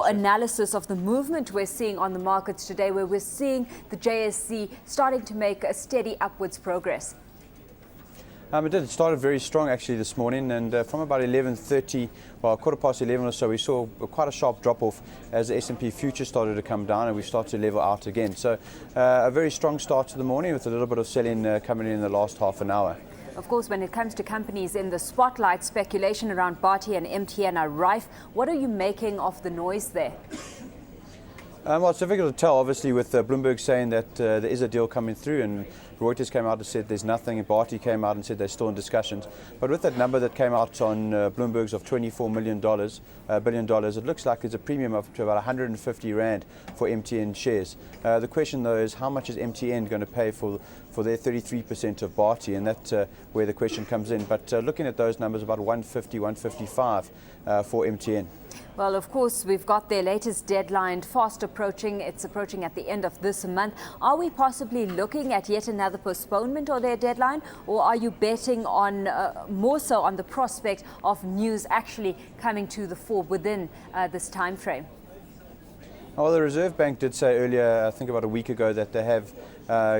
analysis of the movement we're seeing on the markets today, where we're seeing the JSE starting to make a steady upwards progress? It did. It started very strong actually this morning, and from about 11:30, well, 11:15 or so, we saw quite a sharp drop-off as the S&P future started to come down and we started to level out again. So a very strong start to the morning with a little bit of selling coming in the last half an hour. Of course, when it comes to companies in the spotlight, speculation around Bharti and MTN are rife. What are you making of the noise there? Well, it's difficult to tell, obviously, with Bloomberg saying that there is a deal coming through, and Reuters came out and said there's nothing, and Bharti came out and said they're still in discussions. But with that number that came out on Bloomberg's of $24 billion, it looks like there's a premium of to about 150 Rand for MTN shares. The question, though, is how much is MTN going to pay for their 33% of Bharti, and that's where the question comes in. But looking at those numbers, about 150, 155 for MTN. Well, of course, we've got their latest deadline fast approaching. It's approaching at the end of this month. Are we possibly looking at yet another postponement of their deadline, or are you betting on more so on the prospect of news actually coming to the fore within this time frame? Well, the Reserve Bank did say earlier, I think about a week ago, that they have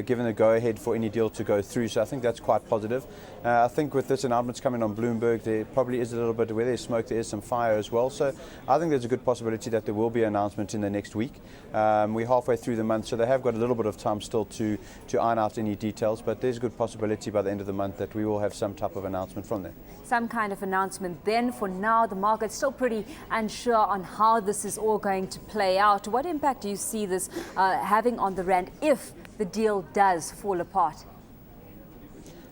given the go-ahead for any deal to go through. So I think that's quite positive. I think with this announcement coming on Bloomberg, there probably is a little bit where there's smoke, there is some fire as well. So I think there's a good possibility that there will be an announcement in the next week. We're halfway through the month, so they have got a little bit of time still to iron out any details. But there's a good possibility by the end of the month that we will have some type of announcement from them. Some kind of announcement then. For now, the market's still pretty unsure on how this is all going to play out. What impact do you see this having on the Rand if the deal does fall apart?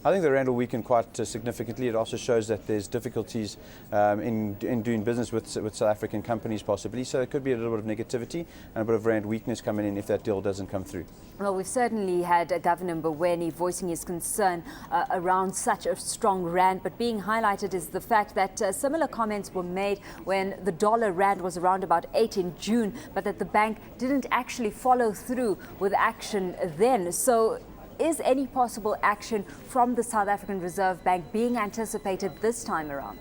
I think the Rand will weaken quite significantly. It also shows that there's difficulties in doing business with South African companies possibly. So it could be a little bit of negativity and a bit of Rand weakness coming in if that deal doesn't come through. Well, we've certainly had Governor Mboweni voicing his concern around such a strong Rand, but being highlighted is the fact that similar comments were made when the dollar Rand was around about 8 in June, but that the bank didn't actually follow through with action then. So is any possible action from the South African Reserve Bank being anticipated this time around?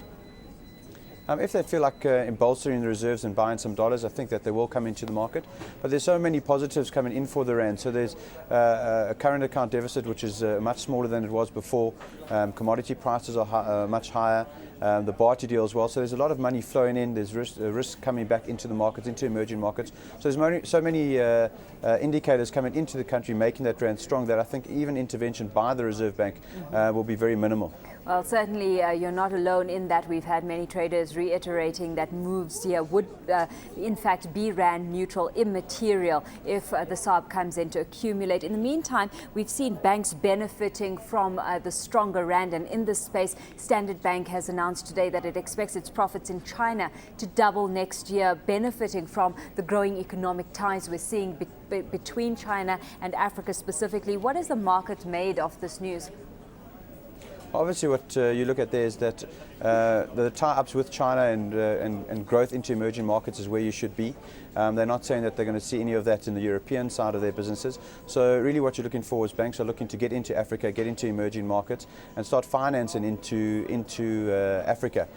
If they feel like bolstering the reserves and buying some dollars, I think that they will come into the market. But there's so many positives coming in for the Rand. So there's a current account deficit, which is much smaller than it was before. Commodity prices are much higher. The Bharti deal as well. So there's a lot of money flowing in. There's risk coming back into the markets, into emerging markets. So there's so many indicators coming into the country, making that Rand strong, that I think even intervention by the Reserve Bank will be very minimal. Well, certainly you're not alone in that. We've had many traders reiterating that moves here would in fact be Rand neutral, immaterial if the SARB comes in to accumulate. In the meantime, we've seen banks benefiting from the stronger Rand, and in this space, Standard Bank has announced today that it expects its profits in China to double next year, benefiting from the growing economic ties we're seeing between China and Africa specifically. What is the market made of this news? Obviously, what you look at there is that the tie-ups with China and growth into emerging markets is where you should be. They're not saying that they're going to see any of that in the European side of their businesses. So really what you're looking for is banks are looking to get into Africa, get into emerging markets and start financing into Africa.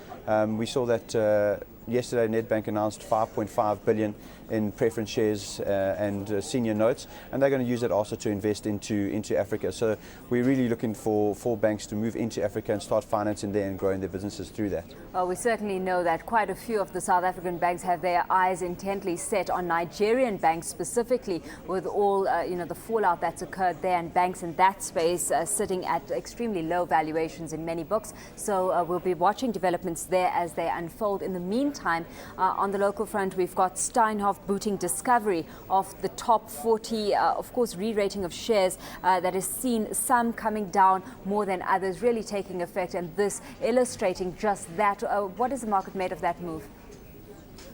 We saw that yesterday Nedbank announced 5.5 billion in preference shares and senior notes, and they're going to use that also to invest into Africa. So we're really looking for banks to move into Africa and start financing there and growing their businesses through that. Well, we certainly know that quite a few of the South African banks have their eyes intently set on Nigerian banks specifically, with all the fallout that's occurred there, and banks in that space sitting at extremely low valuations in many books. So we'll be watching developments there as they unfold. In the meantime, on the local front, we've got Steinhoff booting Discovery of the top 40, of course, re-rating of shares that has seen some coming down more than others, really taking effect, and this illustrating just that. What is the market made of that move?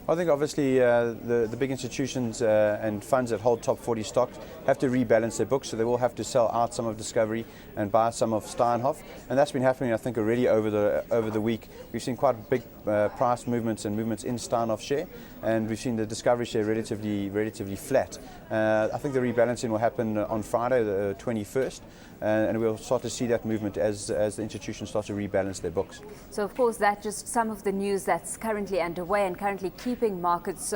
I think obviously the big institutions and funds that hold top 40 stocks have to rebalance their books, so they will have to sell out some of Discovery and buy some of Steinhoff, and that's been happening, I think, already over the week. We've seen quite big price movements and movements in Steinhoff share, and we've seen the Discovery share relatively flat. I think the rebalancing will happen on Friday, the 21st, and we'll start to see that movement as the institutions start to rebalance their books. So, of course, that's just some of the news that's currently underway and currently keeping keeping markets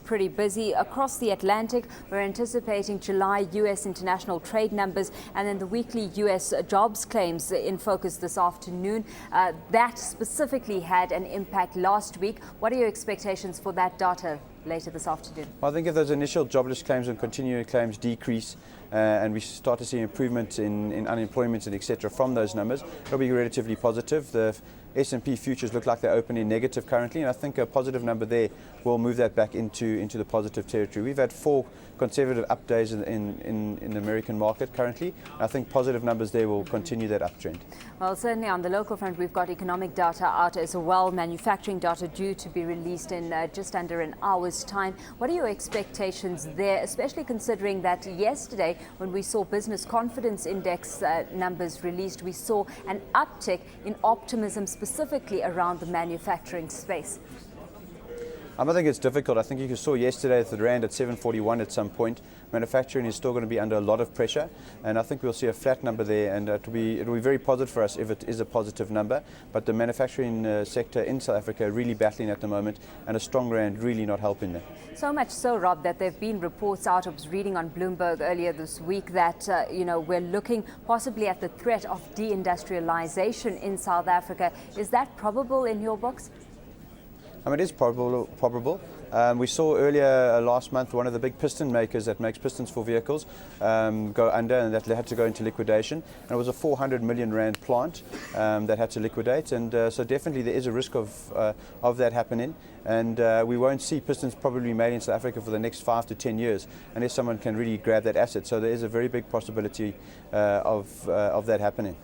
pretty busy. Across the Atlantic, we're anticipating July U.S. international trade numbers and then the weekly U.S. jobs claims in focus this afternoon. That specifically had an impact last week. What are your expectations for that data later this afternoon? Well, I think if those initial jobless claims and continuing claims decrease and we start to see improvement in unemployment and etc. from those numbers, it'll be relatively positive. The S&P futures look like they're opening negative currently, and I think a positive number there will move that back into the positive territory. We've had 4 conservative up days in the American market currently. I think positive numbers there will continue that uptrend. Well, certainly on the local front, we've got economic data out as well, manufacturing data due to be released in just under an hour's time. What are your expectations there, especially considering that yesterday when we saw business confidence index numbers released, we saw an uptick in optimism specifically around the manufacturing space? I think it's difficult. I think you saw yesterday that the rand at 7.41 at some point. Manufacturing is still going to be under a lot of pressure, and I think we'll see a flat number there, and it'll be very positive for us if it is a positive number. But the manufacturing sector in South Africa really battling at the moment, and a strong rand really not helping them. So much so, Rob, that there have been reports out. I was reading on Bloomberg earlier this week that we're looking possibly at the threat of deindustrialization in South Africa. Is that probable in your books? It is probable. We saw earlier last month one of the big piston makers that makes pistons for vehicles go under, and that had to go into liquidation. And it was a 400 million rand plant that had to liquidate, and so definitely there is a risk of that happening. And we won't see pistons probably made in South Africa for the next 5 to 10 years unless someone can really grab that asset. So there is a very big possibility of that happening.